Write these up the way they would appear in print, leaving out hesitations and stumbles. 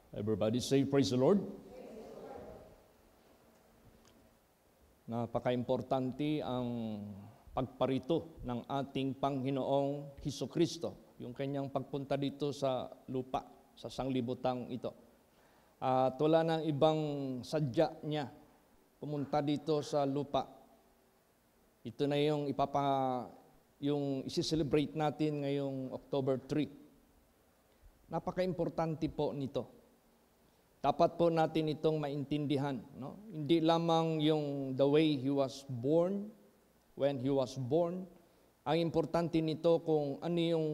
Everybody say, praise the Lord. Napaka-importante ang pagparito ng ating Panginoong Hesukristo, yung kanyang pagpunta dito sa lupa, sa sanglibutang ito. At wala nang ibang sadya niya pumunta dito sa lupa. Ito na yung yung isi-celebrate natin ngayong October 3. Napaka-importante po nito. Dapat po natin itong maintindihan. No? Hindi lamang yung the way He was born, when He was born. Ang importante nito kung ano yung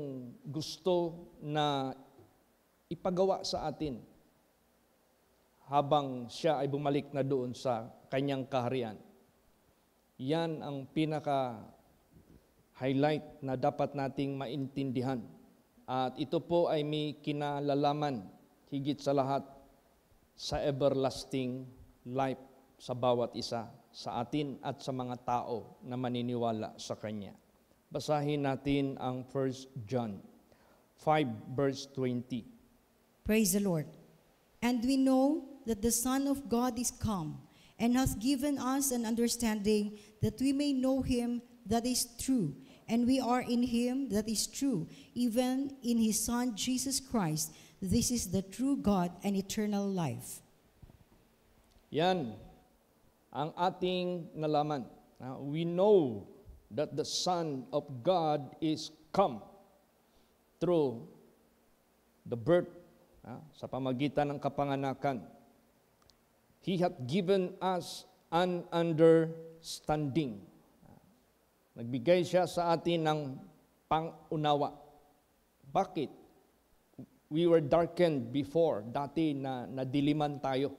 gusto na ipagawa sa atin habang Siya ay bumalik na doon sa Kanyang kaharian. Yan ang pinaka-highlight na dapat nating maintindihan. At ito po ay may kinalalaman higit sa lahat sa everlasting life sa bawat isa sa atin at sa mga tao na maniniwala sa Kanya. Basahin natin ang 1 John 5 verse 20. Praise the Lord. And we know that the Son of God is come and has given us an understanding that we may know Him that is true, and we are in Him that is true, even in His Son Jesus Christ. This is the true God and eternal life. Yan ang ating nalaman. We know that the Son of God is come through the birth, sa pamagitan ng kapanganakan. He hath given us an understanding. Nagbigay siya sa atin ng pangunawa. Bakit? We were darkened before. Dati na nadiliman tayo.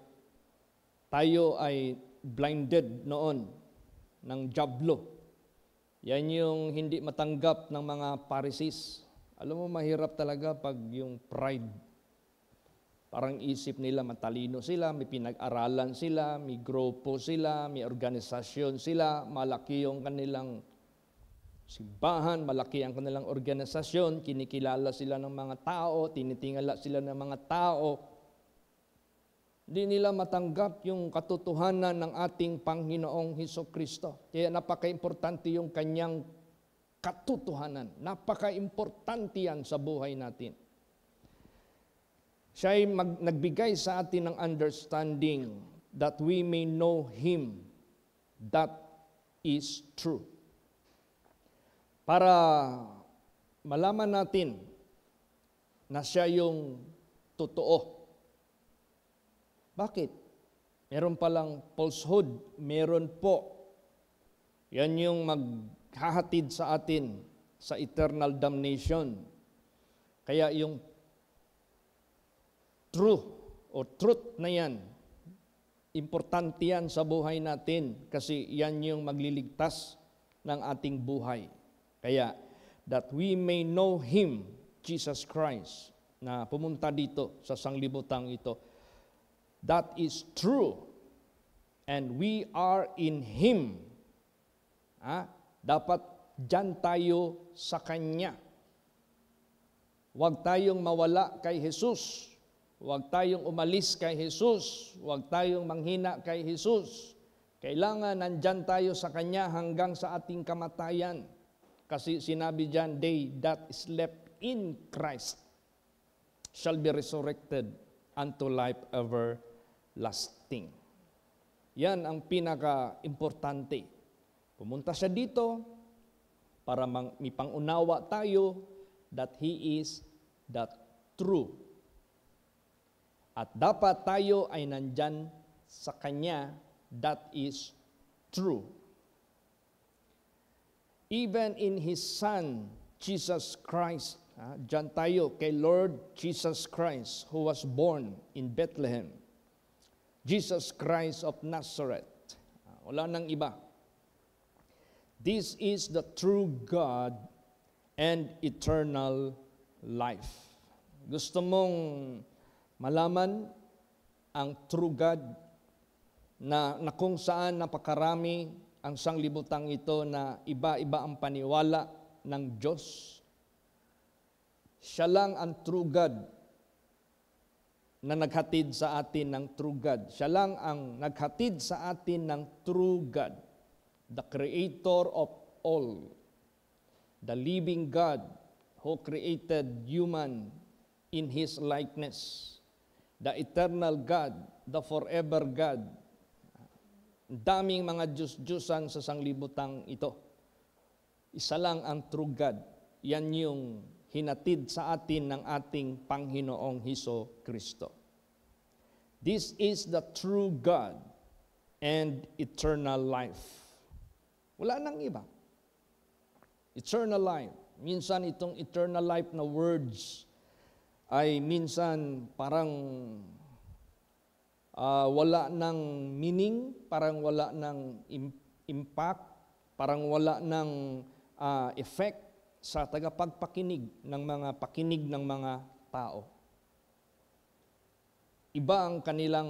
Tayo ay blinded noon ng dyablo. Yan yung hindi matanggap ng mga Pharisees. Alam mo, mahirap talaga pag yung pride. Parang isip nila matalino sila, may pinag-aralan sila, may grupo sila, may organisasyon sila, malaki yung kanilang simbahan, malaki ang kanilang organisasyon, kinikilala sila ng mga tao, tinitingala sila ng mga tao. Hindi nila matanggap yung katotohanan ng ating Panginoong Hesukristo. Kaya napaka-importante yung kanyang katotohanan. Napaka-importante yan sa buhay natin. Siya ay nagbigay sa atin ng understanding that we may know Him that is true. Para malaman natin na siya yung totoo. Bakit? Meron palang falsehood. Meron po. Yan yung maghahatid sa atin sa eternal damnation. Kaya yung truth na yan, importante yan sa buhay natin kasi yan yung magliligtas ng ating buhay. Kaya, that we may know Him, Jesus Christ, na pumunta dito sa sanglibutang ito, that is true, and we are in Him. Dapat dyan tayo sa Kanya. Huwag tayong mawala kay Jesus. Huwag tayong umalis kay Jesus. Huwag tayong manghina kay Jesus. Kailangan nandyan tayo sa Kanya hanggang sa ating kamatayan. Kasi sinabi dyan, they that slept in Christ shall be resurrected unto life everlasting. Yan ang pinaka-importante. Pumunta siya dito para may pangunawa tayo that He is the true. At dapat tayo ay nandyan sa Kanya that is true. Even in His Son, Jesus Christ, dyan tayo kay Lord Jesus Christ who was born in Bethlehem. Jesus Christ of Nazareth. Wala nang iba. This is the true God and eternal life. Gusto mong malaman ang true God na kung saan napakarami ang sanglibutang ito na iba-iba ang paniwala ng Diyos. Siya lang ang true God na naghatid sa atin ng true God. Siya lang ang naghatid sa atin ng true God, the creator of all, the living God who created human in His likeness, the eternal God, the forever God. Daming mga Diyos-Diyosan sa sanglibutang ito. Isa lang ang true God. Yan yung hinatid sa atin ng ating Panginoong Hesus Kristo. This is the true God and eternal life. Wala nang iba. Eternal life. Minsan itong eternal life na words ay minsan parang wala ng meaning, parang wala ng impact, parang wala ng effect sa tagapagpakinig ng mga pakinig ng mga tao. Iba ang kanilang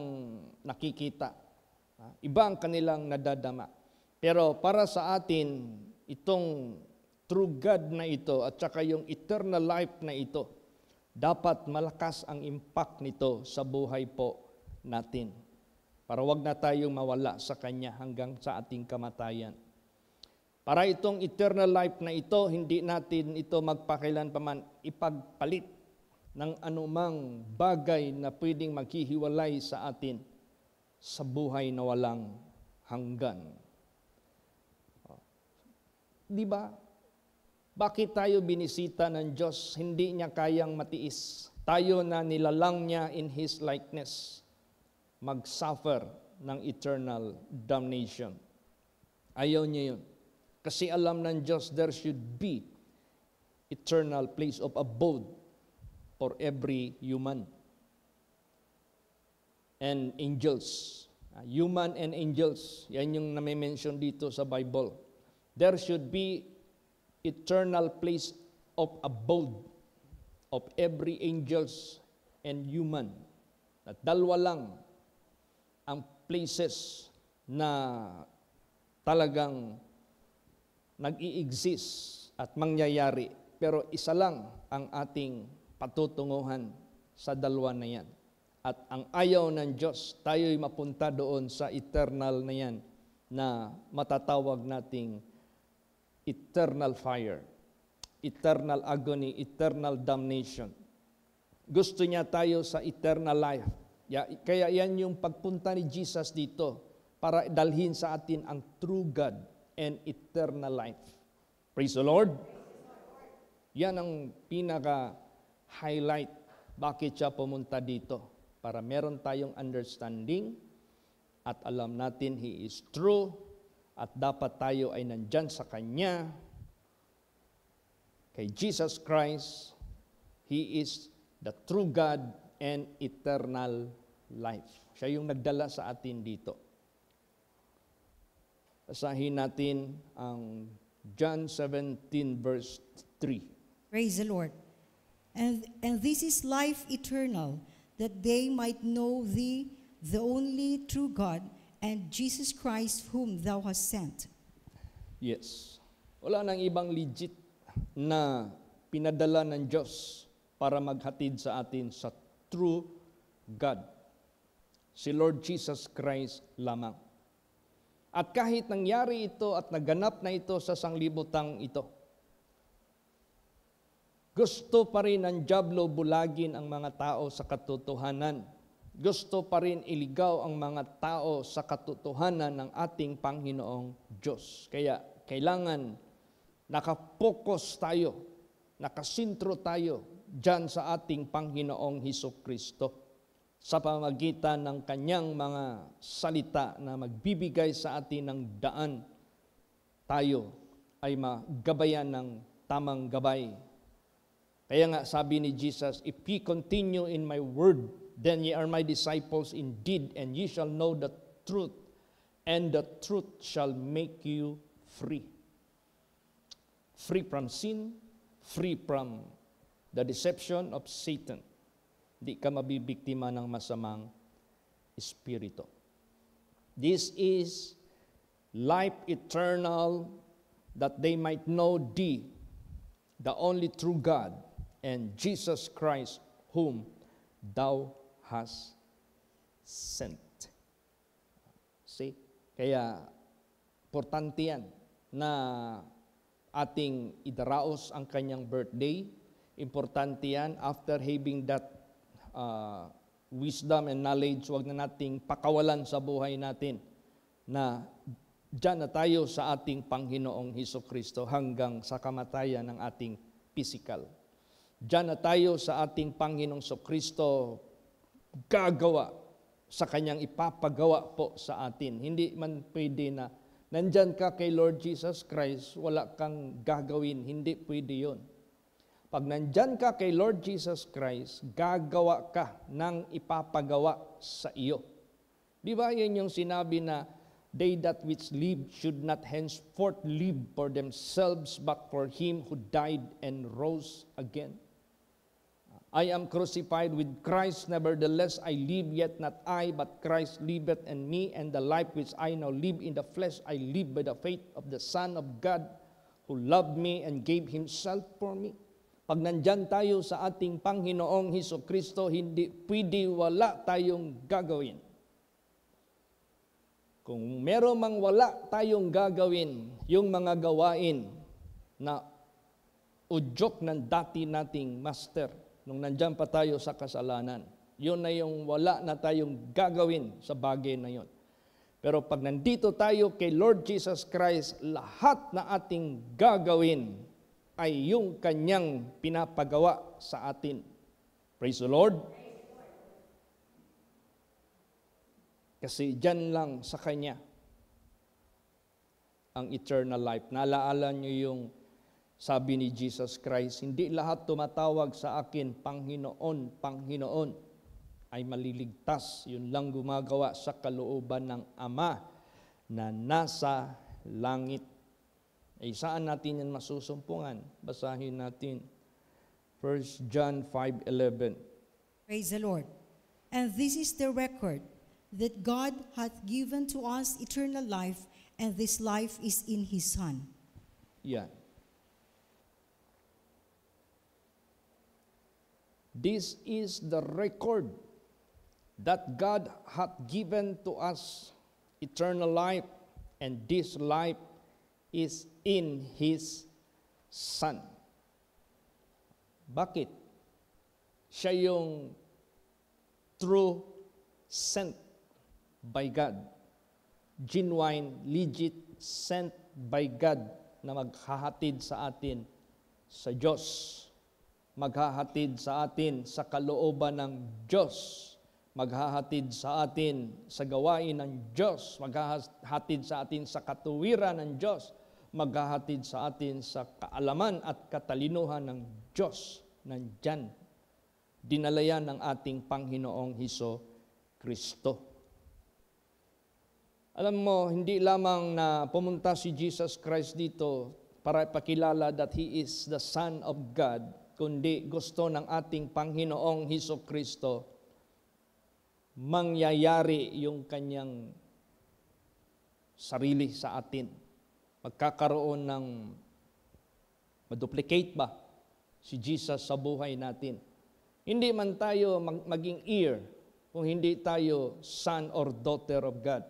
nakikita. Iba ang kanilang nadadama. Pero para sa atin, itong true God na ito at saka yung eternal life na ito, dapat malakas ang impact nito sa buhay po natin. Para wag na tayong mawala sa Kanya hanggang sa ating kamatayan. Para itong eternal life na ito, hindi natin ito magpakailanpaman ipagpalit ng anumang bagay na pwedeng maghihiwalay sa atin sa buhay na walang hanggan. Di ba? Bakit tayo binisita ng Diyos? Hindi niya kayang matiis. Tayo na nilalang niya in His likeness, mag-suffer ng eternal damnation. Ayaw niya yun. Kasi alam ng Diyos, there should be eternal place of abode for every human and angels. Human and angels, yan yung nami-mention dito sa Bible. There should be eternal place of abode of every angels and human. At dalawa lang ang places na talagang nag-i-exist at mangyayari. Pero isa lang ang ating patutunguhan sa dalawa na yan. At ang ayaw ng Diyos, tayo'y mapunta doon sa eternal na yan na matatawag nating eternal fire, eternal agony, eternal damnation. Gusto niya tayo sa eternal life. Kaya yan yung pagpunta ni Jesus dito para dalhin sa atin ang true God and eternal life. Praise the Lord. Yan ang pinaka-highlight bakit siya pumunta dito. Para meron tayong understanding at alam natin He is true at dapat tayo ay nandyan sa Kanya. Kay Jesus Christ, He is the true God and eternal life. Siya yung nagdala sa atin dito. Basahin natin ang John 17 verse 3. Praise the Lord. And this is life eternal, that they might know Thee, the only true God, and Jesus Christ whom Thou hast sent. Yes. Wala nang ibang legit na pinadala ng Diyos para maghatid sa atin sa true God. Si Lord Jesus Christ lamang. At kahit nangyari ito at naganap na ito sa sanglibutang ito, gusto pa rin ng dyablo bulagin ang mga tao sa katotohanan. Gusto pa rin iligaw ang mga tao sa katotohanan ng ating Panginoong Diyos. Kaya kailangan nakapokus tayo, nakasintro tayo dyan sa ating Panginoong Hesus Kristo sa pamamagitan ng Kanyang mga salita na magbibigay sa atin ng daan, tayo ay magabayan ng tamang gabay. Kaya nga sabi ni Jesus, if ye continue in my word, then ye are my disciples indeed, and ye shall know the truth, and the truth shall make you free. Free from sin, free from the deception of Satan. Di ka mabibiktima ng masamang espiritu. This is life eternal, that they might know Thee, the only true God, and Jesus Christ whom Thou has sent. See? Kaya, importante yan na ating idaraos ang kanyang birthday. Importante yan after having that wisdom and knowledge, wag na nating pakawalan sa buhay natin na diyan na tayo sa ating Panginoong Hesukristo hanggang sa kamatayan ng ating physical. Diyan na tayo sa ating Panginoong Hesukristo gagawa sa kanyang ipapagawa po sa atin. Hindi man pwede na nandyan ka kay Lord Jesus Christ, wala kang gagawin. Hindi pwede yun. Pag nandyan ka kay Lord Jesus Christ, gagawa ka ng ipapagawa sa iyo. Di ba yan yung sinabi na, they that which live should not henceforth live for themselves, but for him who died and rose again. I am crucified with Christ, nevertheless I live, yet not I, but Christ liveth in me, and the life which I now live in the flesh, I live by the faith of the Son of God, who loved me and gave himself for me. Pag nandyan tayo sa ating Panginoong Hesukristo, hindi pwede wala tayong gagawin. Kung meron mang wala tayong gagawin, yung mga gawain na udyok ng dati nating master, nung nandyan pa tayo sa kasalanan, yun na yung wala na tayong gagawin sa bagay na yun. Pero pag nandito tayo kay Lord Jesus Christ, lahat na ating gagawin ay yung kanyang pinapagawa sa atin. Praise the Lord. Kasi dyan lang sa kanya ang eternal life. Naalaala nyo yung sabi ni Jesus Christ, hindi lahat tumatawag sa akin, Panginoon, Panginoon, ay maliligtas. Yun lang gumagawa sa kalooban ng Ama na nasa langit. Ay saan natin yan masusumpungan? Basahin natin 1 John 5:11. Praise the Lord. And this is the record, that God hath given to us eternal life, and this life is in His Son. Yan. This is the record that God hath given to us eternal life, and this life is in His Son. Bakit? Siya yung true sent by God. Genuine, legit, sent by God na maghahatid sa atin sa Diyos. Maghahatid sa atin sa kalooban ng Diyos. Maghahatid sa atin sa gawain ng Diyos. Maghahatid sa atin sa katuwiran ng Diyos. Maghahatid sa atin sa kaalaman at katalinuhan ng Diyos. Nandyan. Dinala yan ng ating Panginoong Hesukristo. Alam mo, hindi lamang na pumunta si Jesus Christ dito para ipakilala that He is the Son of God, kundi gusto ng ating Panginoong Hesukristo mangyayari yung kanyang sarili sa atin. Magkakaroon ng maduplicate ba si Jesus sa buhay natin. Hindi man tayo maging heir kung hindi tayo son or daughter of God.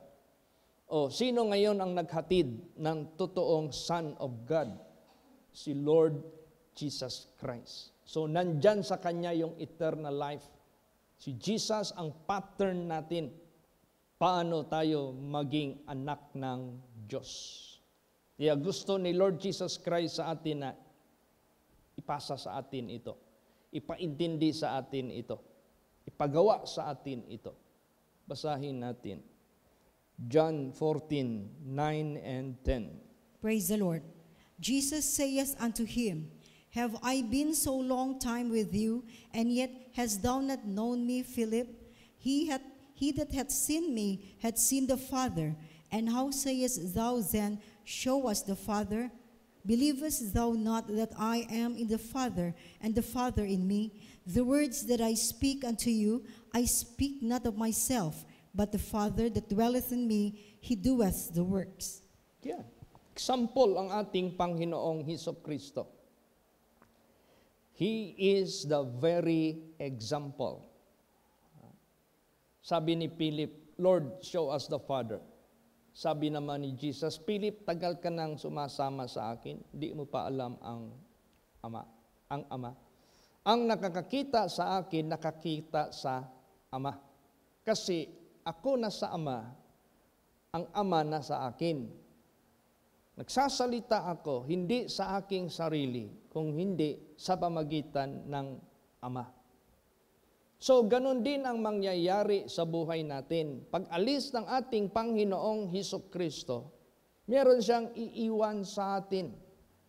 O sino ngayon ang naghatid ng totoong Son of God? Si Lord Jesus Christ. So nandyan sa Kanya yung eternal life. Si Jesus ang pattern natin. Paano tayo maging anak ng Diyos. Kaya gusto ni Lord Jesus Christ sa atin na ipasa sa atin ito. Ipaintindi sa atin ito. Ipagawa sa atin ito. Basahin natin. John 14:9 and 10. Praise the Lord. Jesus saith unto him, Have I been so long time with you, and yet hast thou not known me, Philip? He that hath seen me hath seen the Father. And how sayest thou then, Show us the Father? Believest thou not that I am in the Father, and the Father in me? The words that I speak unto you, I speak not of myself, but the Father that dwelleth in me, He doeth the works. Yeah. Example ang ating Panginoong Hesukristo. He is the very example. Sabi ni Philip, Lord, show us the Father. Sabi naman ni Jesus, Philip, tagal ka nang sumasama sa akin, di mo pa alam ang Ama. Ang Ama. Ang nakakakita sa akin, nakakita sa Ama. Kasi ako na sa Ama, ang Ama na sa akin. Nagsasalita ako, hindi sa aking sarili, kung hindi sa pamagitan ng Ama. So, ganun din ang mangyayari sa buhay natin. Pag alis ng ating Panginoong Hesukristo, meron siyang iiwan sa atin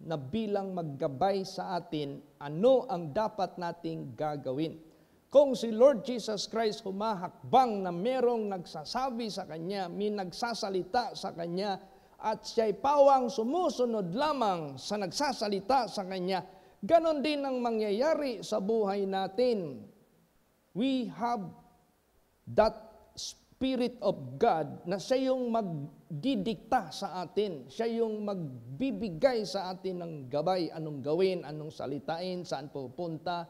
na bilang maggabay sa atin ano ang dapat nating gagawin. Kung si Lord Jesus Christ humahakbang na merong nagsasabi sa Kanya, may nagsasalita sa Kanya, at siya'y pawang sumusunod lamang sa nagsasalita sa Kanya, ganon din ang mangyayari sa buhay natin. We have that Spirit of God na siya yung magdidikta sa atin. Siya yung magbibigay sa atin ng gabay, anong gawin, anong salitain, saan pupunta.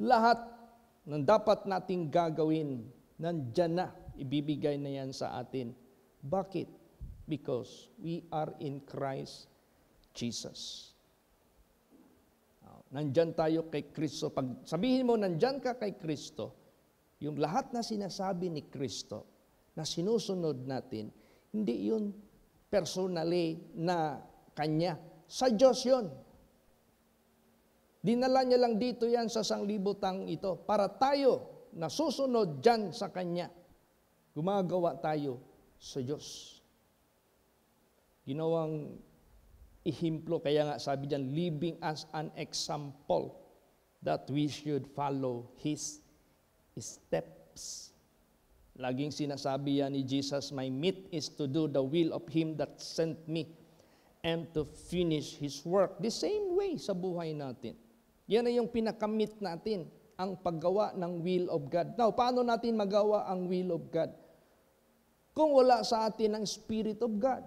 Lahat ng dapat nating gagawin, nandyan na, ibibigay na yan sa atin. Bakit? Because we are in Christ Jesus. Nandyan tayo kay Kristo. Pag sabihin mo, nandyan ka kay Kristo, yung lahat na sinasabi ni Kristo, na sinusunod natin, hindi yun personally na Kanya. Sa Diyos yun. Dinala niya lang dito yan sa sanglibutang ito para tayo na susunod dyan sa Kanya. Gumagawa tayo sa Diyos. Ginawang ihimplo, kaya nga sabi diyan, living as an example that we should follow His steps. Laging sinasabi yan ni Jesus, my meat is to do the will of Him that sent me and to finish His work. The same way sa buhay natin. Yan ay yung pinakamit natin, ang paggawa ng will of God. Now, paano natin magawa ang will of God? Kung wala sa atin ang Spirit of God.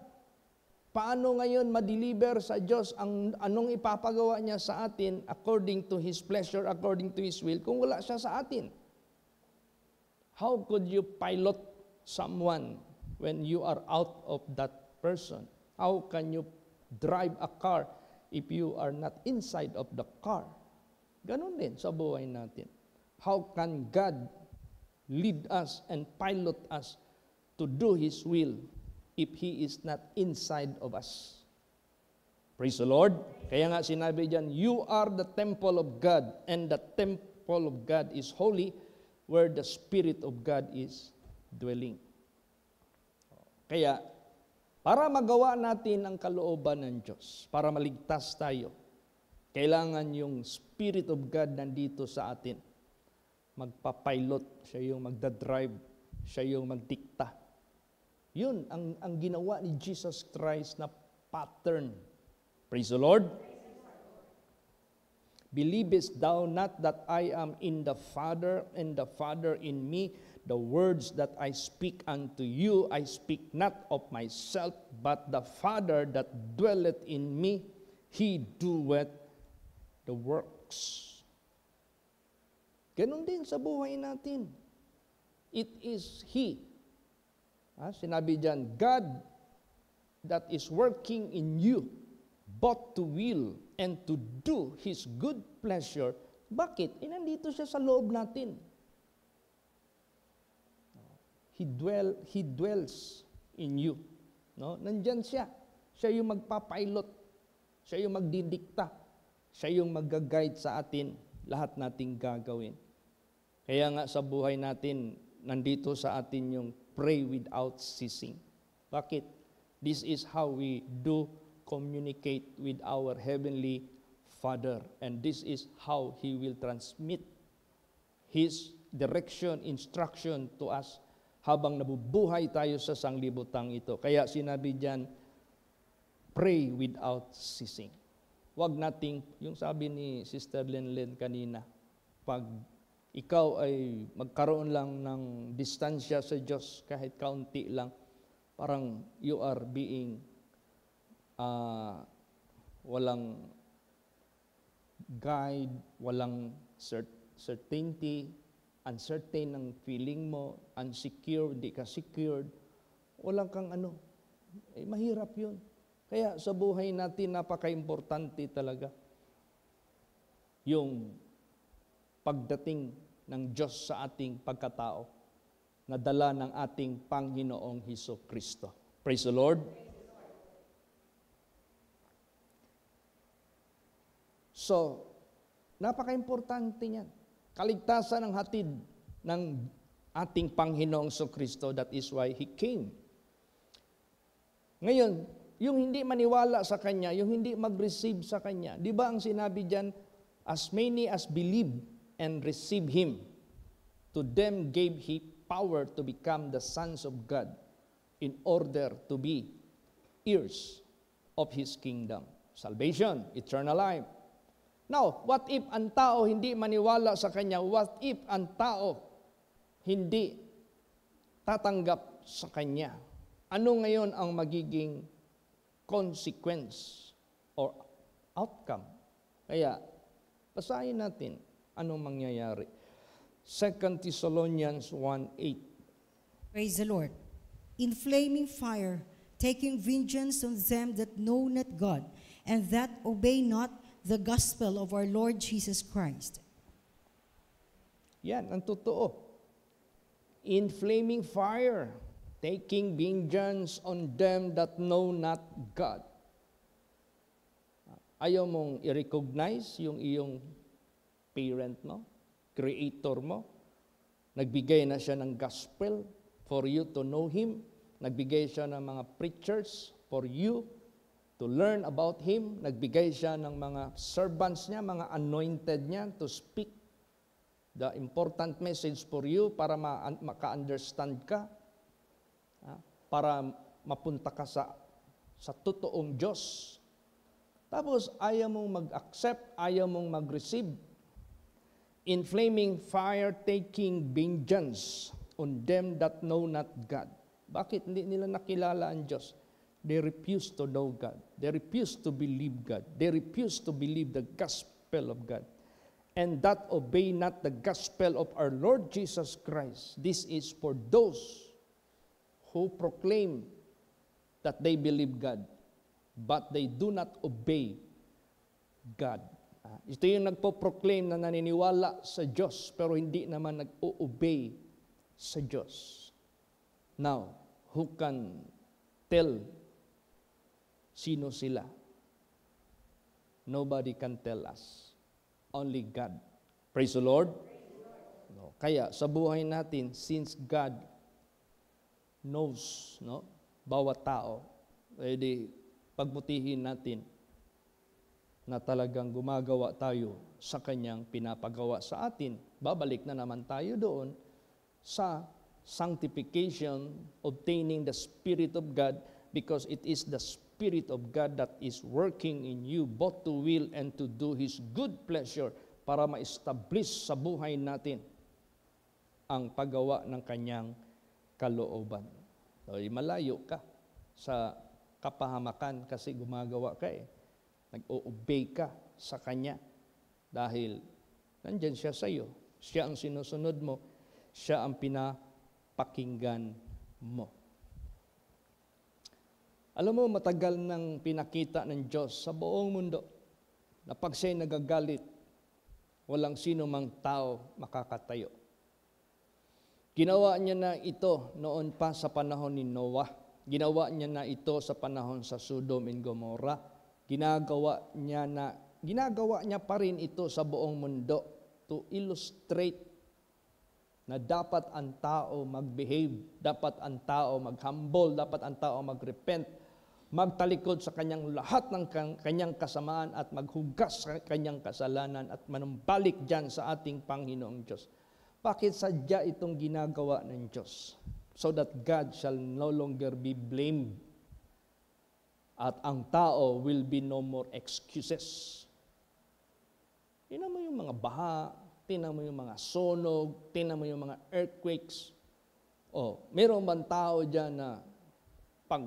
Paano ngayon ma-deliver sa Diyos ang anong ipapagawa niya sa atin according to His pleasure, according to His will, kung wala siya sa atin? How could you pilot someone when you are out of that person? How can you drive a car if you are not inside of the car? Ganon din sa buhay natin. How can God lead us and pilot us to do His will if He is not inside of us? Praise the Lord. Kaya nga sinabi diyan, you are the temple of God, and the temple of God is holy, where the Spirit of God is dwelling. Kaya, para magawa natin ang kalooban ng Diyos, para maligtas tayo, kailangan yung Spirit of God nandito sa atin. Magpapilot, siya yung magdadrive, siya yung magdikta. Yun ang ginawa ni Jesus Christ na pattern. Praise the Lord. Believest thou not that I am in the Father, and the Father in me? The words that I speak unto you, I speak not of myself, but the Father that dwelleth in me, He doeth the works. Ganon din sa buhay natin. It is He. Sinabi dyan, God that is working in you, both to will and to do His good pleasure. Bakit? Nandito siya sa loob natin. He dwells in you. No? Nandyan siya. Siya yung magpapilot. Siya yung magdidikta. Siya yung mag-guide sa atin lahat nating gagawin. Kaya nga sa buhay natin, nandito sa atin yung pray without ceasing. Bakit? This is how we do communicate with our Heavenly Father. And this is how He will transmit His direction, instruction to us habang nabubuhay tayo sa sanglibutang ito. Kaya sinabi diyan, pray without ceasing. Huwag nating, yung sabi ni Sister Lenlen kanina, pag ikaw ay magkaroon lang ng distansya sa Diyos, kahit kaunti lang, parang you are being walang guide, walang certainty, uncertain ang feeling mo, unsecure, hindi ka secured, walang kang mahirap yun. Kaya sa buhay natin, napaka-importante talaga yung pagdating ng Diyos sa ating pagkatao na dala ng ating Panginoong Hesukristo. Praise the Lord. So, napaka-importante niyan. Kaligtasan ang hatid ng ating Panginoong Hesukristo. That is why He came. Ngayon, yung hindi maniwala sa Kanya, yung hindi mag-receive sa Kanya, di ba ang sinabi diyan, as many as believe and receive Him, to them gave He power to become the sons of God in order to be heirs of His kingdom. Salvation, eternal life. Now, what if ang tao hindi maniwala sa Kanya? What if ang tao hindi tatanggap sa Kanya? Ano ngayon ang magiging consequence or outcome? Kaya, basahin natin anong mangyayari. 2 Thessalonians 1:8. Praise the Lord. In flaming fire, taking vengeance on them that know not God, and that obey not the gospel of our Lord Jesus Christ. Yan, ang totoo. In flaming fire, taking vengeance on them that know not God. Ayaw mong i-recognize yung iyong parent mo, creator mo. Nagbigay na siya ng gospel for you to know Him. Nagbigay siya ng mga preachers for you to learn about Him. Nagbigay siya ng mga servants niya, mga anointed niya to speak the important message for you para maka-understand ka, para mapunta ka sa totoong Diyos. Tapos ayaw mong mag-accept, ayaw mong mag-receive. In flaming fire, taking vengeance on them that know not God. Bakit hindi nila nakilala ang Diyos? They refuse to know God. They refuse to believe God. They refuse to believe the gospel of God. And that obey not the gospel of our Lord Jesus Christ. This is for those who proclaim that they believe God, but they do not obey God. Ito yung nagpo-proclaim na naniniwala sa Diyos, pero hindi naman nag-o-obey sa Diyos. Now, who can tell sino sila? Nobody can tell us. Only God. Praise the Lord. No. Kaya sa buhay natin, since God knows, bawat tao, edi pagbutihin natin na talagang gumagawa tayo sa Kanyang pinapagawa sa atin. Babalik na naman tayo doon sa sanctification, obtaining the Spirit of God, because it is the Spirit of God that is working in you both to will and to do His good pleasure para ma-establish sa buhay natin ang paggawa ng Kanyang kalooban. So, malayo ka sa kapahamakan kasi gumagawa ka Nag-o-obey ka sa Kanya dahil nandyan siya sa iyo. Siya ang sinusunod mo. Siya ang pinapakinggan mo. Alam mo, matagal nang pinakita ng Diyos sa buong mundo na pag siya'y nagagalit, walang sino mang tao makakatayo. Ginawa niya na ito noon pa sa panahon ni Noah. Ginawa niya na ito sa panahon sa Sodom and Gomorrah. Ginagawa niya pa rin ito sa buong mundo to illustrate na dapat ang tao mag-behave, dapat ang tao mag-humble, dapat ang tao mag-repent, magtalikod sa kanyang lahat ng kanyang kasamaan at maghugas sa kanyang kasalanan at manumbalik dyan sa ating Panginoong Diyos. Bakit sadya itong ginagawa ng Diyos? So that God shall no longer be blamed at ang tao will be no more excuses. Tingnan mo yung mga baha, tingnan mo yung mga sunog, tingnan mo yung mga earthquakes. Meron bang tao dyan na pag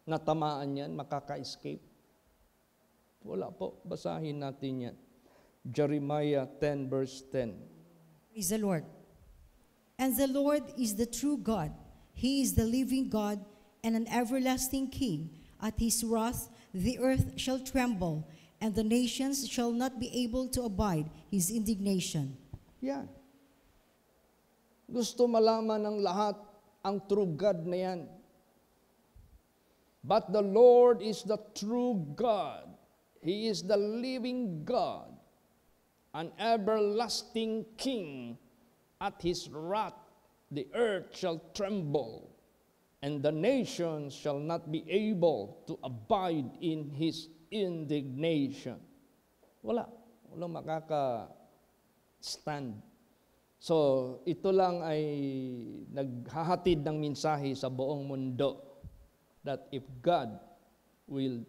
natamaan yan, makaka-escape? Wala po. Basahin natin yan. Jeremiah 10 verse 10. Praise the Lord. And the Lord is the true God. He is the living God and an everlasting King. At his wrath, the earth shall tremble, and the nations shall not be able to abide his indignation. Yan. Gusto malaman ng lahat ang true God na yan. But the Lord is the true God. He is the living God, an everlasting King. At his wrath, the earth shall tremble, and the nations shall not be able to abide in his indignation. Walang makaka-stand. So, ito lang ay naghahatid ng mensahe sa buong mundo that if God will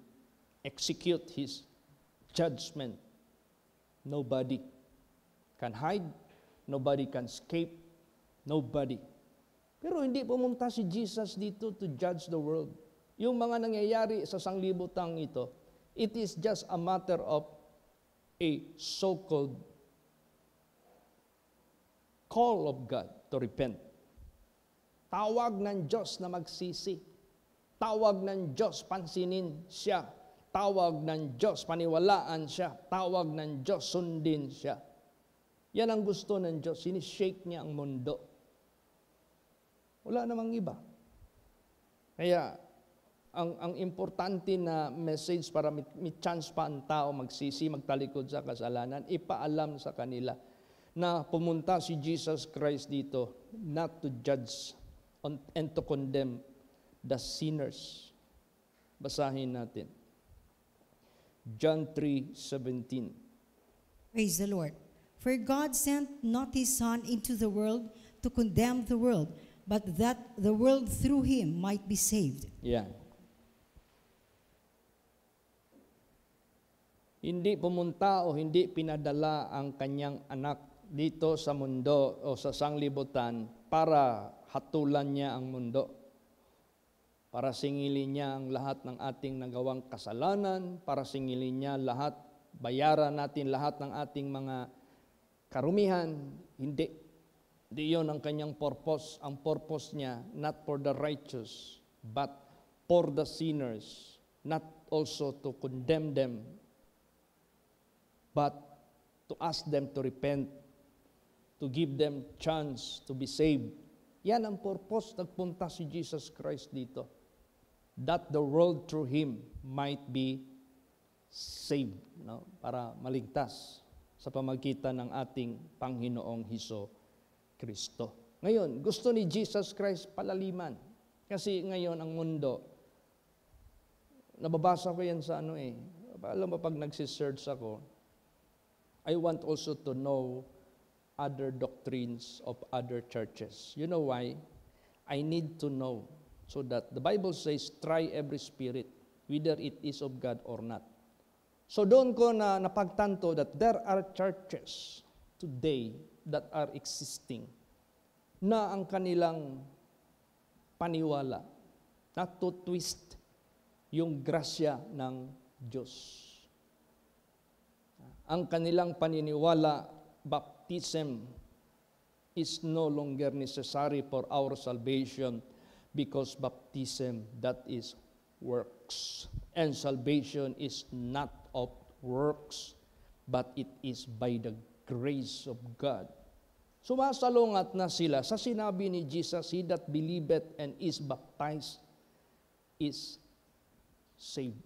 execute his judgment, nobody can hide, nobody can escape, nobody. Pero hindi pumunta si Jesus dito to judge the world. Yung mga nangyayari sa sanglibutang ito, it is just a matter of a so-called call of God to repent. Tawag ng Diyos na magsisi. Tawag ng Diyos pansinin siya. Tawag ng Diyos paniwalaan siya. Tawag ng Diyos sundin siya. Yan ang gusto ng Diyos. Sinishake niya ang mundo. Wala namang iba. Kaya, ang importante na message para may chance pa ang tao magsisi, magtalikod sa kasalanan, ipaalam sa kanila na pumunta si Jesus Christ dito not to judge and to condemn the sinners. Basahin natin. John 3:17. Praise the Lord. For God sent not his Son into the world to condemn the world, but that the world through him might be saved. Yan. Hindi pumunta o hindi pinadala ang kanyang anak dito sa mundo o sa sanglibutan para hatulan niya ang mundo. Para singilin niya ang lahat ng ating nagawang kasalanan, para singilin niya lahat, bayaran natin lahat ng ating mga karumihan. Hindi. Hindi yun ang kanyang purpose. Ang purpose niya, not for the righteous, but for the sinners. Not also to condemn them, but to ask them to repent, to give them chance to be saved. Yan ang purpose. Nagpunta si Jesus Christ dito. That the world through him might be saved. No? Para maligtas sa pamagitan ng ating Panginoong Hesus Kristo. Ngayon, gusto ni Jesus Christ palaliman. Kasi ngayon ang mundo, nababasa ko yan sa alam mo pag nagsisearch ako, I want also to know other doctrines of other churches. You know why? I need to know so that the Bible says, try every spirit, whether it is of God or not. So doon ko na napagtanto that there are churches today that are existing na ang kanilang paniwala, not to twist yung grasya ng Diyos. Ang kanilang paniniwala, baptism is no longer necessary for our salvation because baptism, that is works. And salvation is not of works, but it is by the grace of God. Sumasalungat na sila sa sinabi ni Jesus, he that believeth and is baptized is saved.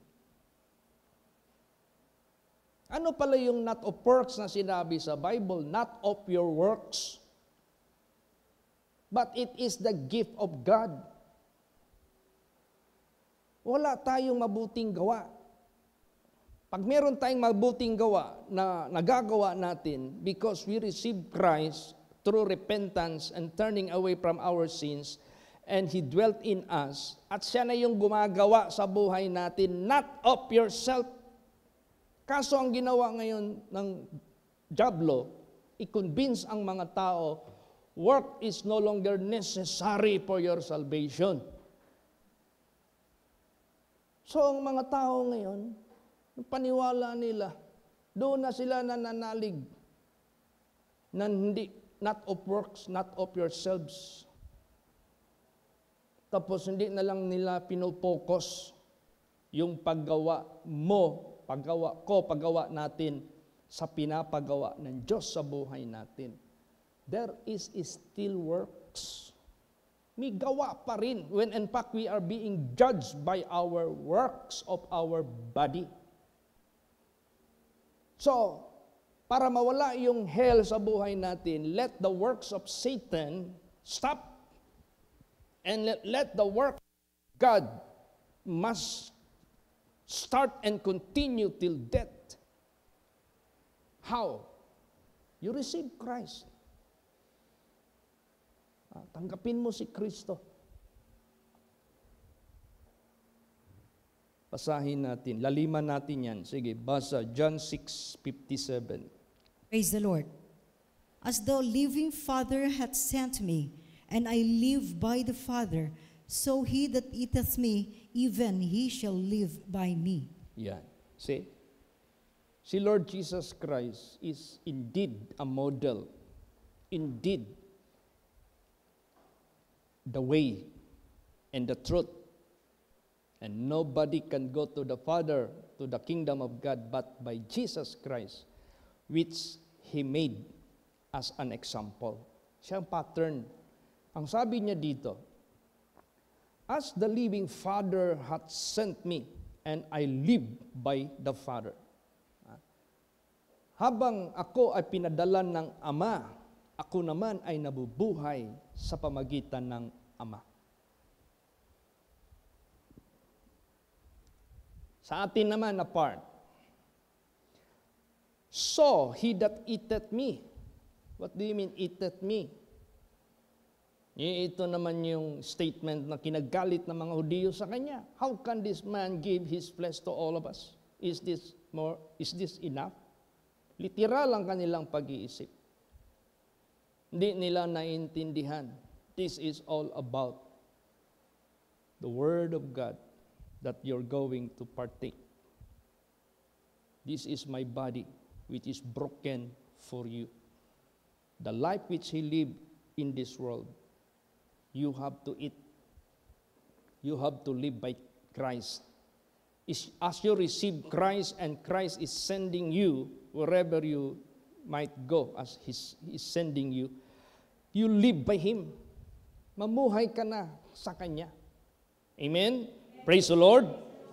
Ano pala yung not of works na sinabi sa Bible? Not of your works, but it is the gift of God. Wala tayong mabuting gawa. Pag meron tayong mabuting gawa na nagagawa natin because we receive Christ through repentance and turning away from our sins, and He dwelt in us, at siya na yung gumagawa sa buhay natin, not of yourself. Kaso ang ginawa ngayon ng Diablo, i-convince ang mga tao, work is no longer necessary for your salvation. So ang mga tao ngayon, paniwala nila, doon na sila nananalig na hindi not of works, not of yourselves. Tapos hindi na lang nila pinopokus yung paggawa mo, paggawa ko, paggawa natin sa pinapagawa ng Diyos sa buhay natin. There is still works. May gawa pa rin when in fact we are being judged by our works of our body. So, para mawala yung hell sa buhay natin, let the works of Satan stop. And let the work of God must start and continue till death. How? You receive Christ. Tanggapin mo si Kristo. Basahin natin, laliman natin yan. Sige, basa, John 6:57. Praise the Lord. As the living Father hath sent me, and I live by the Father, so he that eateth me, even he shall live by me. Yan. See? Si Lord Jesus Christ is indeed a model. Indeed, the way and the truth. And nobody can go to the Father, to the kingdom of God, but by Jesus Christ, which He made as an example. Siyang pattern. Ang sabi niya dito, as the living Father hath sent me, and I live by the Father. Habang ako ay pinadala ng Ama, ako naman ay nabubuhay sa pamagitan ng Ama. Sa atin naman na part, so he that eateth me. What do you mean eateth me? Ito naman yung statement na kinagalit ng mga Hudyo sa kanya. How can this man give his flesh to all of us? Is this enough? Literal ang kanilang pag-iisip. Hindi nila naiintindihan. This is all about the Word of God that you're going to partake. This is my body, which is broken for you. The life which He lived in this world, you have to eat. You have to live by Christ. As you receive Christ and Christ is sending you wherever you might go as He's sending you, you live by Him. Mamuhay ka na sa Kanya. Amen? Praise the Lord.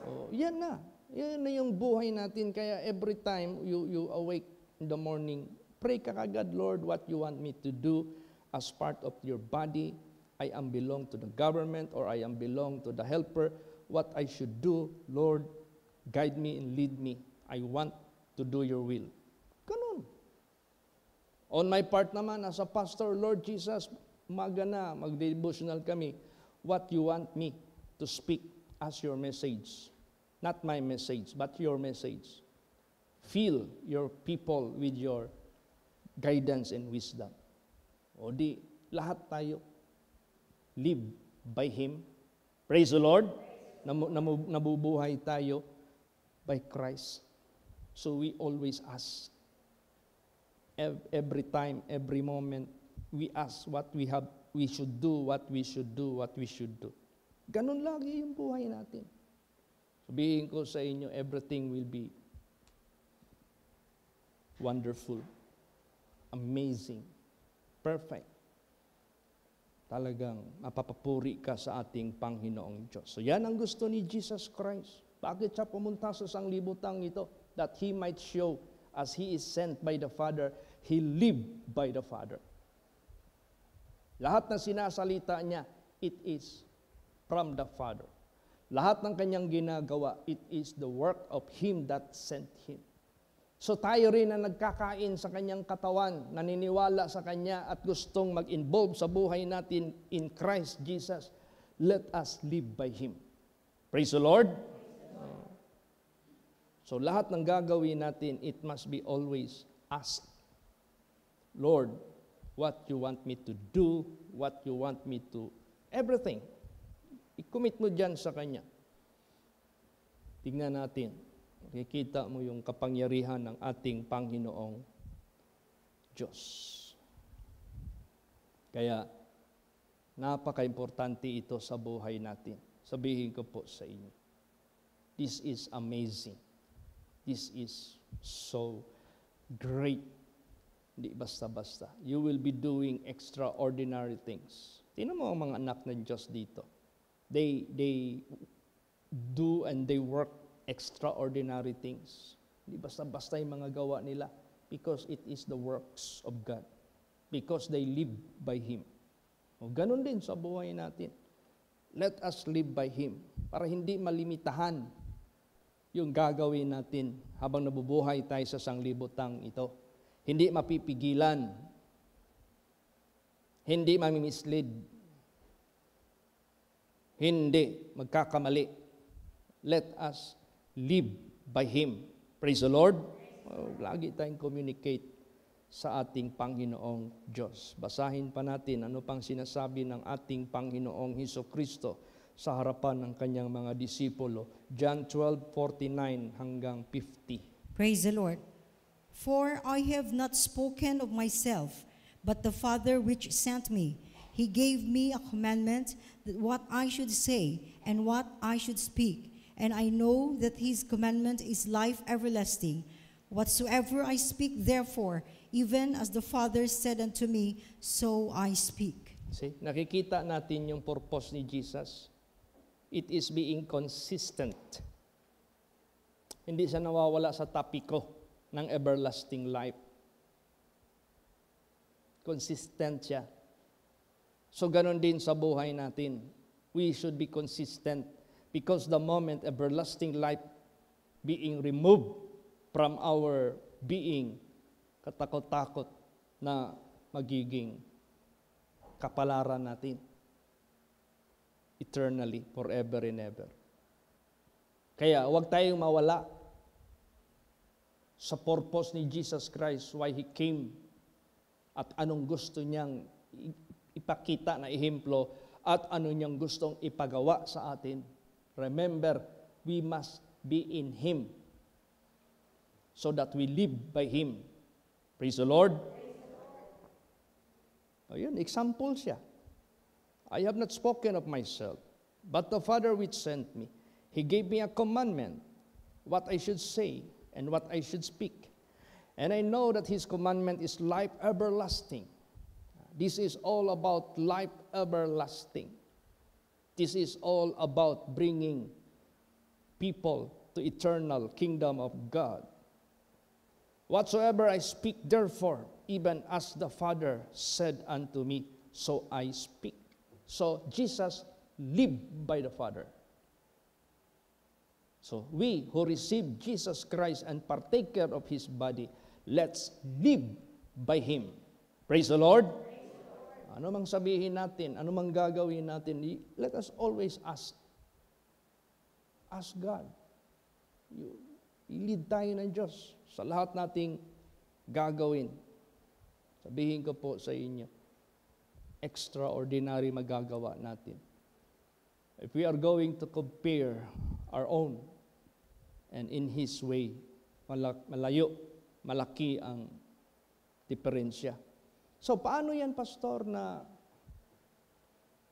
Oh, yan na. Yan na yung buhay natin. Kaya every time you awake in the morning, pray ka kagad, Lord, what you want me to do as part of your body. I am belong to the government or I am belong to the helper. What I should do, Lord, guide me and lead me. I want to do your will. Ganun. On my part naman, as a pastor, Lord Jesus, umaga na, mag-devotional kami. What you want me to speak as your message. Not my message, but your message. Fill your people with your guidance and wisdom. O di, lahat tayo live by Him. Praise the Lord. Nabubuhay tayo by Christ. So we always ask. Every time, every moment, we ask what we should do, what we should do, what we should do. Ganun lagi yung buhay natin. Sabihin ko sa inyo, everything will be wonderful, amazing, perfect. Talagang mapapapuri ka sa ating Panginoong Diyos. So yan ang gusto ni Jesus Christ. Bakit siya pumunta sa sanglibutang ito? That He might show, as He is sent by the Father, He lived by the Father. Lahat ng sinasalita niya, it is from the Father. Lahat ng kanyang ginagawa, it is the work of Him that sent Him. So tayo rin na nagkakain sa kanyang katawan, naniniwala sa kanya at gustong mag-involve sa buhay natin in Christ Jesus, let us live by Him. Praise the Lord. So lahat ng gagawin natin, it must be always ask, Lord, what you want me to do, what you want me to, everything. I-commit mo dyan sa Kanya. Tingnan natin. Makikita mo yung kapangyarihan ng ating Panginoong Diyos. Kaya, napaka-importante ito sa buhay natin. Sabihin ko po sa inyo, this is amazing. This is so great. Hindi basta-basta. You will be doing extraordinary things. Tingnan mo ang mga anak ng Diyos dito. They do and they work extraordinary things. Hindi basta-basta yung mga gawa nila because it is the works of God. Because they live by Him. O ganun din sa buhay natin. Let us live by Him para hindi malimitahan yung gagawin natin habang nabubuhay tayo sa sanglibutang ito. Hindi mapipigilan. Hindi mamimislead. Hindi magkakamali. Let us live by Him. Praise the Lord. Lagi tayong communicate sa ating Panginoong Diyos. Basahin pa natin ano pang sinasabi ng ating Panginoong Hesukristo sa harapan ng kanyang mga disipulo. John 12:49 hanggang 50. Praise the Lord. For I have not spoken of myself, but the Father which sent me. He gave me a commandment that what I should say and what I should speak. And I know that His commandment is life everlasting. Whatsoever I speak, therefore, even as the Father said unto me, so I speak. See, nakikita natin yung purpose ni Jesus. It is being consistent. Hindi siya nawawala sa tapiko ng everlasting life. Consistent siya. So ganon din sa buhay natin. We should be consistent because the moment everlasting life being removed from our being, katakot-takot na magiging kapalaran natin eternally, forever and ever. Kaya huwag tayong mawala sa purpose ni Jesus Christ, why He came, at anong gusto niyang ipakita na ehemplo, at ano niyang gustong ipagawa sa atin. Remember, we must be in Him so that we live by Him. Praise the Lord. Ayun, example siya. I have not spoken of myself, but the Father which sent me. He gave me a commandment, what I should say and what I should speak. And I know that His commandment is life everlasting. This is all about life everlasting. This is all about bringing people to eternal kingdom of God. Whatsoever I speak, therefore, even as the Father said unto me, so I speak. So Jesus lived by the Father. So we who receive Jesus Christ and partaker of His body, let's live by Him. Praise the Lord. Ano mang sabihin natin, ano mang gagawin natin, let us always ask. Ask God. I-lead tayo ng Diyos sa lahat nating gagawin. Sabihin ko po sa inyo, extraordinary magagawa natin. If we are going to compare our own and in His way, malaki ang diferensya. So, paano yan, Pastor, na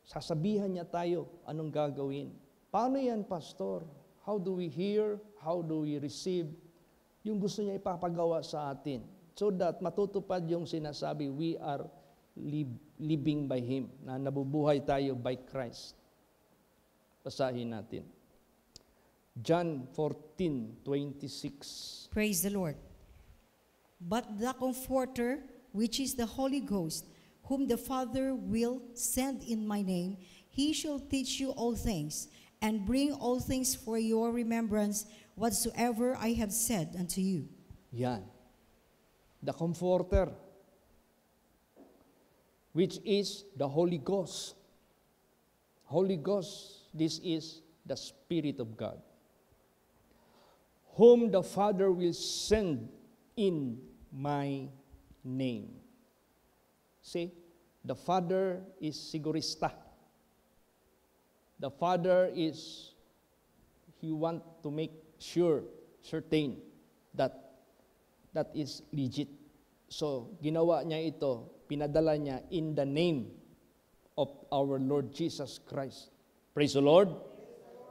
sasabihan niya tayo anong gagawin? Paano yan, Pastor? How do we hear? How do we receive? Yung gusto niya ipapagawa sa atin. So that matutupad yung sinasabi, we are living by Him, na nabubuhay tayo by Christ. Basahin natin. John 14:26. Praise the Lord. But the Comforter, which is the Holy Ghost, whom the Father will send in my name, He shall teach you all things, and bring all things for your remembrance, whatsoever I have said unto you. Yan. The Comforter, which is the Holy Ghost. Holy Ghost, this is the Spirit of God, whom the Father will send in my name. See, the Father is sigurista. The Father is, He want to make certain that that is legit. So, ginawa niya ito pinadala niya in the name of our Lord Jesus Christ. Praise the Lord.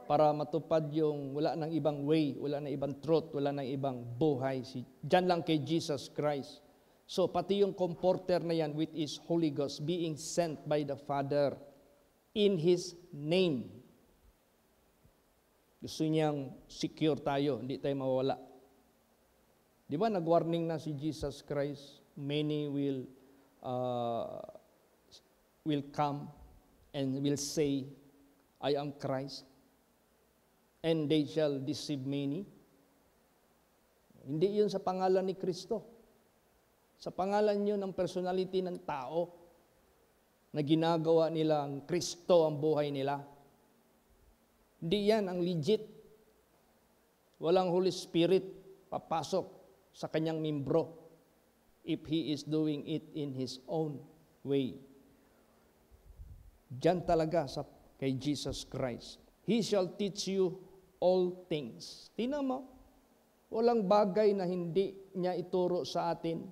Para matupad yung wala nang ibang way, wala nang ibang truth, wala nang ibang buhay. Diyan lang kay Jesus Christ. So pati yung comforter na yan with His Holy Ghost being sent by the Father in His name. Gusto niyang secure tayo, hindi tayo mawala. Di ba nag-warning na si Jesus Christ, many will come and will say, I am Christ, and they shall deceive many. Hindi yun sa pangalan ni Kristo. Sa pangalan yun ng personality ng tao na ginagawa nilang Kristo ang buhay nila. Hindi yan ang legit. Walang Holy Spirit papasok sa kanyang membro if He is doing it in His own way. Diyan talaga kay Jesus Christ. He shall teach you all things. Tingnan mo, walang bagay na hindi niya ituro sa atin,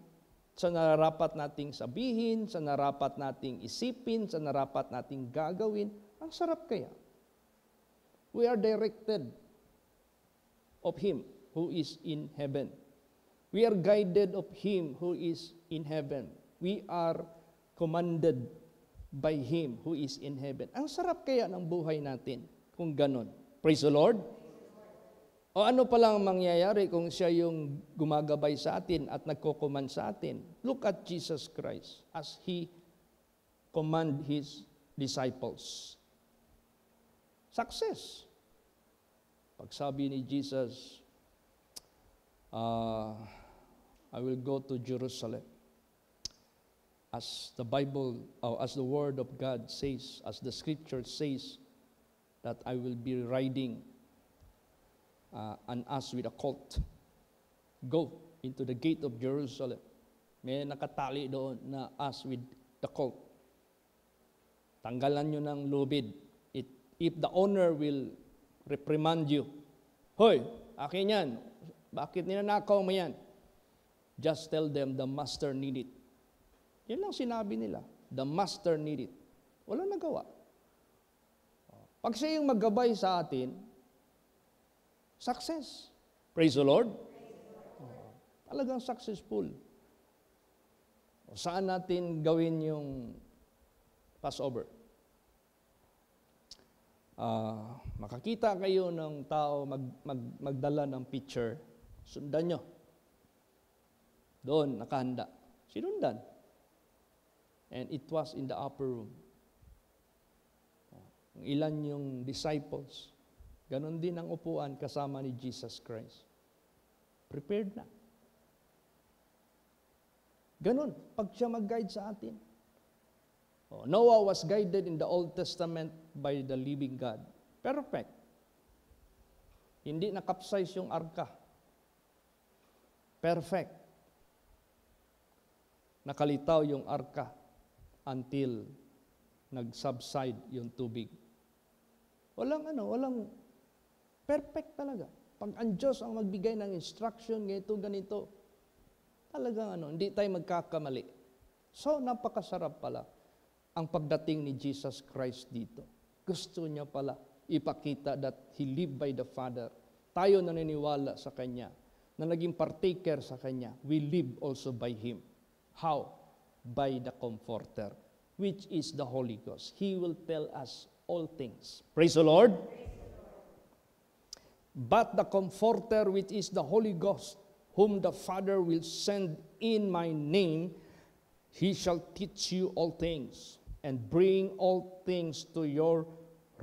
sa nararapat nating sabihin, sa nararapat nating isipin, sa nararapat nating gagawin. Ang sarap kaya. We are directed of Him who is in heaven. We are guided of Him who is in heaven. We are commanded by Him who is in heaven. Ang sarap kaya ng buhay natin kung ganon. Praise the Lord. O ano pa lang mangyayari kung siya yung gumagabay sa atin at nagko-command sa atin? Look at Jesus Christ as He command His disciples. Success. Pagsabi ni Jesus, I will go to Jerusalem. As the Bible, as the Word of God says, as the Scripture says, that I will be riding an ass with a colt. Go into the gate of Jerusalem. May nakatali doon na ass with the colt. Tanggalan nyo ng lubid. If the owner will reprimand you, hoy, akin yan. Bakit ninanakaw mo yan? Just tell them the master need it. Yan lang sinabi nila. The master need it. Walang nagawa. Pag siya yung maggabay sa atin, success. Praise the Lord. Talagang successful. Saan natin gawin yung Passover? Makakita kayo ng tao magdala ng picture, sundan nyo. Doon, nakahanda. Sinundan. And it was in the upper room. Ilan yung disciples. Ganon din ang upuan kasama ni Jesus Christ. Prepared na. Ganon, pag siya mag-guide sa atin. Noah was guided in the Old Testament by the living God. Perfect. Hindi nakapsize yung arka. Perfect. Nakalitaw yung arka until nag-subside yung tubig. Walang perfect talaga. Pag ang Diyos ang magbigay ng instruction, ganito, talagang hindi tayo magkakamali. So, napakasarap pala ang pagdating ni Jesus Christ dito. Gusto niya pala ipakita that He lived by the Father. Tayo naniniwala sa Kanya, na naging partaker sa Kanya. We live also by Him. How? By the Comforter, which is the Holy Ghost. He will tell us all things. Praise the Lord. But the Comforter, which is the Holy Ghost, whom the Father will send in my name, He shall teach you all things, and bring all things to your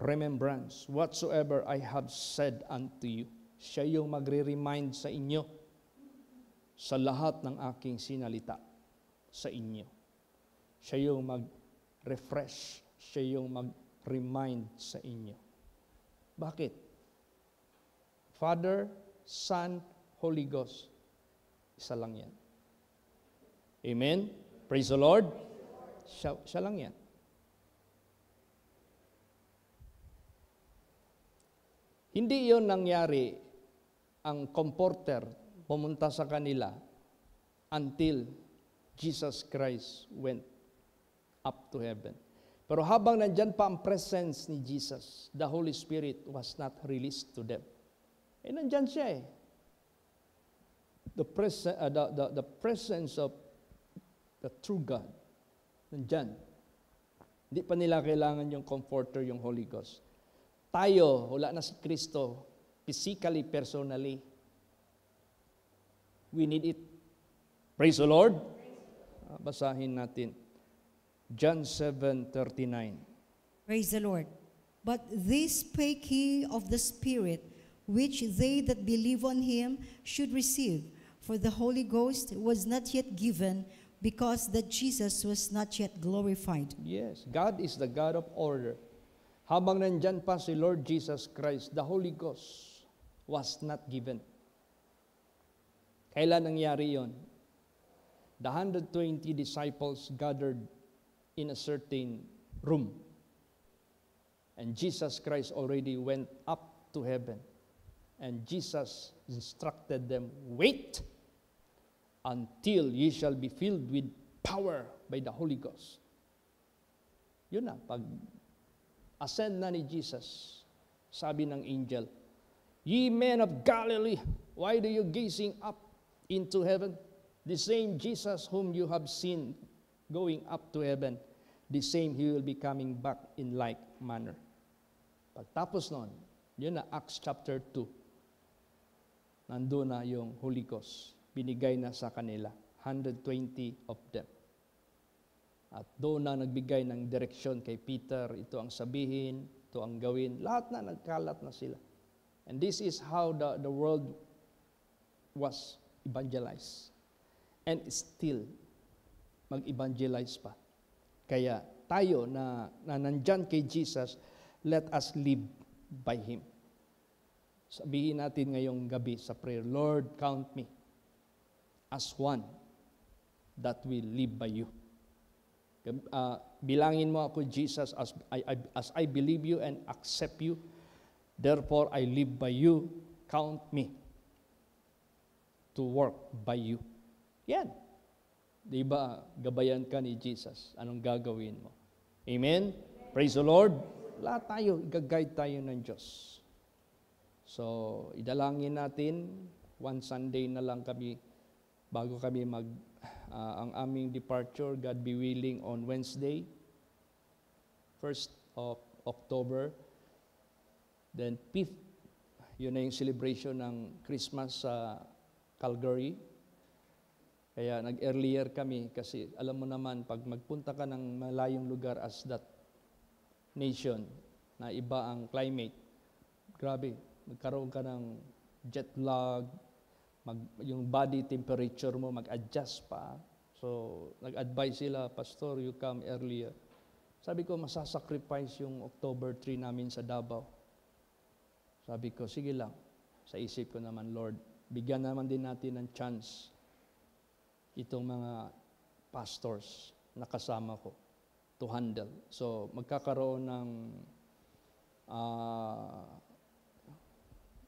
remembrance, whatsoever I have said unto you. Siya yung magre-remind sa inyo sa lahat ng aking sinalita sa inyo. Siya yung mag-refresh, siya yung mag-remind sa inyo. Bakit? Father, Son, Holy Ghost. Isa lang yan. Amen? Praise the Lord. Siya lang yan. Hindi yon nangyari ang comforter pumunta sa kanila until Jesus Christ went up to heaven. Pero habang nandyan pa ang presence ni Jesus, the Holy Spirit was not released to them. Nandyan siya eh. The presence of the true God, nandyan. Hindi pa nila kailangan yung comforter, yung Holy Ghost. Tayo, wala na si Kristo, physically, personally. We need it. Praise the Lord. Basahin natin. John 7:39. Praise the Lord. But this spake he of the Spirit, which they that believe on him should receive. For the Holy Ghost was not yet given, because that Jesus was not yet glorified. Yes, God is the God of order. Habang nandyan pa si Lord Jesus Christ, the Holy Ghost was not given. Kailan nangyari yon? The 120 disciples gathered in a certain room. And Jesus Christ already went up to heaven. And Jesus instructed them, wait until ye shall be filled with power by the Holy Ghost. Yun na, pag ascend na ni Jesus, sabi ng angel, ye men of Galilee, why do you gazing up into heaven? The same Jesus whom you have seen going up to heaven, the same he will be coming back in like manner. Pagtapos nun, yun na Acts chapter 2. Nandun na yung Holy Ghost. Binigay na sa kanila. 120 of them. At doon na nagbigay ng direksyon kay Peter. Ito ang sabihin, ito ang gawin. Lahat na, nagkalat na sila. And this is how the world was evangelized. And still, mag-evangelize pa. Kaya tayo na nandyan kay Jesus, let us live by Him. Sabihin natin ngayong gabi sa prayer, Lord, count me as one that will live by you. Bilangin mo ako, Jesus, as I believe you and accept you, therefore I live by you, count me to work by you. Yan. Di ba, gabayan ka ni Jesus. Anong gagawin mo? Amen? Praise the Lord. Lahat tayo, i-guide tayo ng Diyos. So, idalangin natin, one Sunday na lang kami, bago kami ang aming departure, God be willing, on Wednesday, 1st of October. Then 5th, yun na yung celebration ng Christmas sa Calgary. Kaya nag-earlier kami kasi alam mo naman, pag magpunta ka ng malayong lugar as that nation, na iba ang climate, grabe, magkaroon ka ng jet lag, yung body temperature mo mag-adjust pa. So, nag-advise sila, Pastor, you come earlier. Sabi ko, masasacrifice yung October 3 namin sa Davao. Sabi ko, sige lang. Sa isip ko naman, Lord, bigyan naman din natin ng chance itong mga pastors na kasama ko to handle. So, magkakaroon ng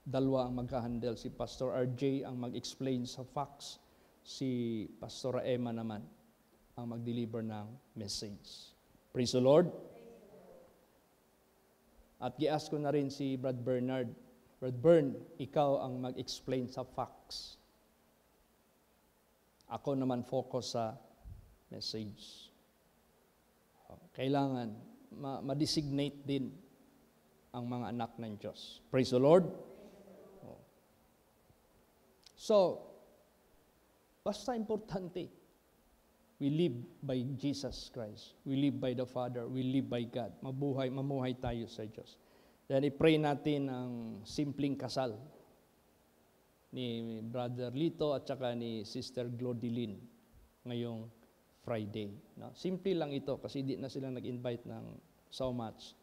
dalawa ang magka-handle. Si Pastor RJ ang mag-explain sa facts. Si Pastora Emma naman ang mag-deliver ng message. Praise the Lord. At gi-ask ko na rin si Brad Bernard. Brad Bern, ikaw ang mag-explain sa facts. Ako naman focus sa message. Kailangan ma-designate din ang mga anak ng Diyos. Praise the Lord. So, basta importante, we live by Jesus Christ. We live by the Father. We live by God. Mamuhay tayo sa Diyos. Then, i-pray natin ang simpleng kasal ni Brother Lito at saka ni Sister Glodilyn ngayong Friday. No? Simple lang ito kasi hindi na sila nag-invite ng so much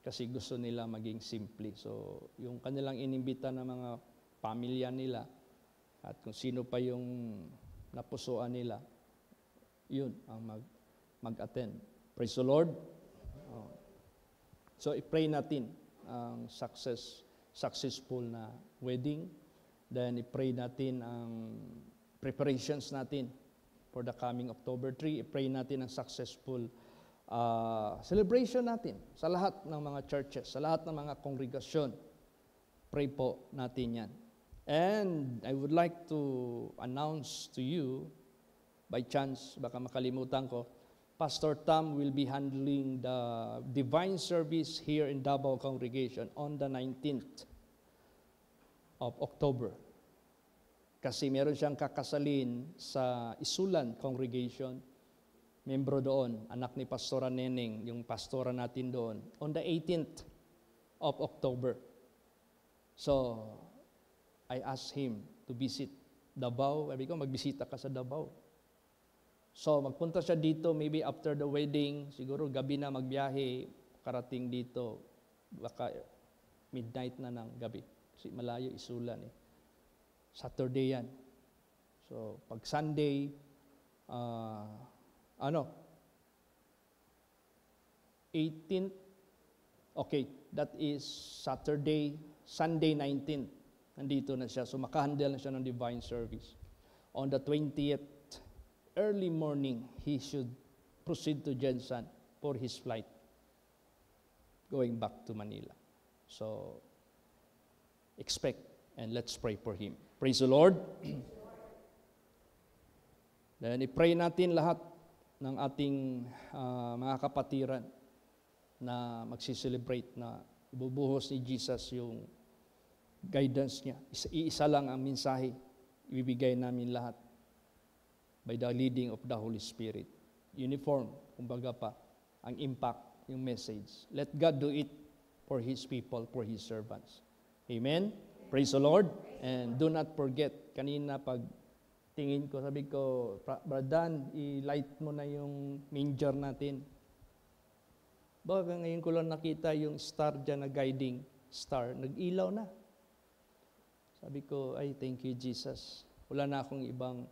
kasi gusto nila maging simple. So, yung kanilang inimbita ng mga pamilya nila at kung sino pa yung napusuan nila, yun ang mag-attend. Praise the Lord. So, i-pray natin ang successful na wedding. Then, i-pray natin ang preparations natin for the coming October 3. I-pray natin ang successful celebration natin sa lahat ng mga churches, sa lahat ng mga kongregasyon. Pray po natin yan. And I would like to announce to you, by chance, baka makalimutan ko, Pastor Tom will be handling the divine service here in Davao Congregation on the 19th of October. Kasi meron siyang kakasalin sa Isulan Congregation. Membro doon, anak ni Pastora Neneng, yung pastora natin doon, on the 18th of October. So, I asked him to visit Davao. Sabi ko, magbisita ka sa Davao. So, magpunta siya dito, maybe after the wedding, siguro gabi na magbiyahe, karating dito, baka midnight na ng gabi. Kasi malayo, Isulan eh. Saturday yan. So, pag Sunday, 18th, okay, that is Saturday, Sunday 19th, nandito na siya. So makahandle na siya ng divine service. On the 20th, early morning, he should proceed to Jensen for his flight going back to Manila. So, expect and let's pray for him. Praise the Lord. Then i-pray natin lahat ng ating mga kapatiran na magsiselebrate na ibubuhos ni Jesus yung guidance niya. Iisa lang ang mensahe ibibigay namin lahat by the leading of the Holy Spirit. Uniform, kumbaga pa, ang impact, yung message. Let God do it for His people, for His servants. Amen? Praise the Lord. And do not forget, kanina pag tingin ko, sabi ko, Brother Dan, i-light mo na yung manger natin. Baka ngayon ko lang nakita yung star dyan na guiding star. Nag-ilaw na. Sabi ko, ay, thank you, Jesus. Wala na akong ibang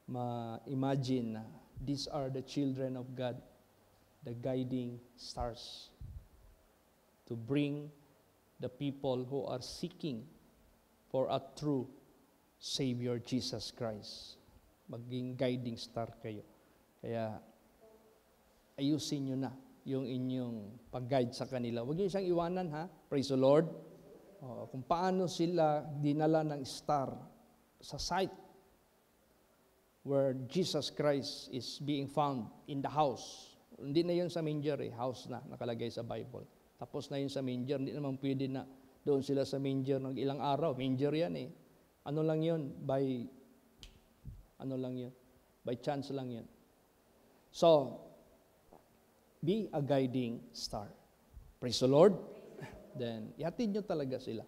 ma-imagine na these are the children of God, the guiding stars, to bring the people who are seeking for a true Savior, Jesus Christ. Maging guiding star kayo. Kaya, ayusin nyo na yung inyong pag-guide sa kanila. Huwag nyo siyang iwanan, ha? Praise the Lord. Kung paano sila dinala ng star sa site where Jesus Christ is being found in the house. Hindi na yun sa manger, house na, nakalagay sa Bible. Tapos na yun sa manger, hindi naman pwede na doon sila sa manger ng ilang araw. Manger yan eh. Ano lang yun? By chance lang yun. So, be a guiding star. Praise the Lord. Then, ihatid nyo talaga sila.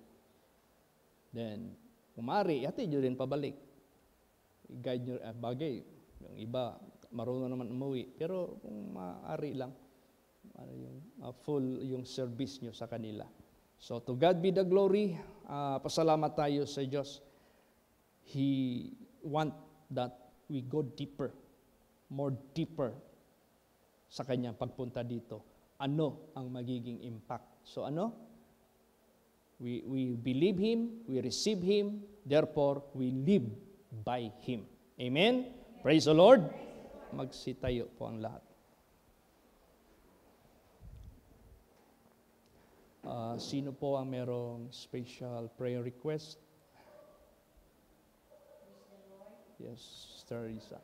Then, kumari, ihatid nyo rin pabalik. I-guide nyo, bagay, yung iba, marunong naman umuwi. Pero, kung maaari lang, full yung service nyo sa kanila. So, to God be the glory. Pasalamat tayo sa Diyos. He want that we go deeper, more deeper sa kanyang pagpunta dito. Ano ang magiging impact? So ano? We believe Him, we receive Him, therefore we live by Him. Amen? Praise the Lord. Magsitayo po ang lahat. Sino po ang merong special prayer request? Yes, Sister Risa.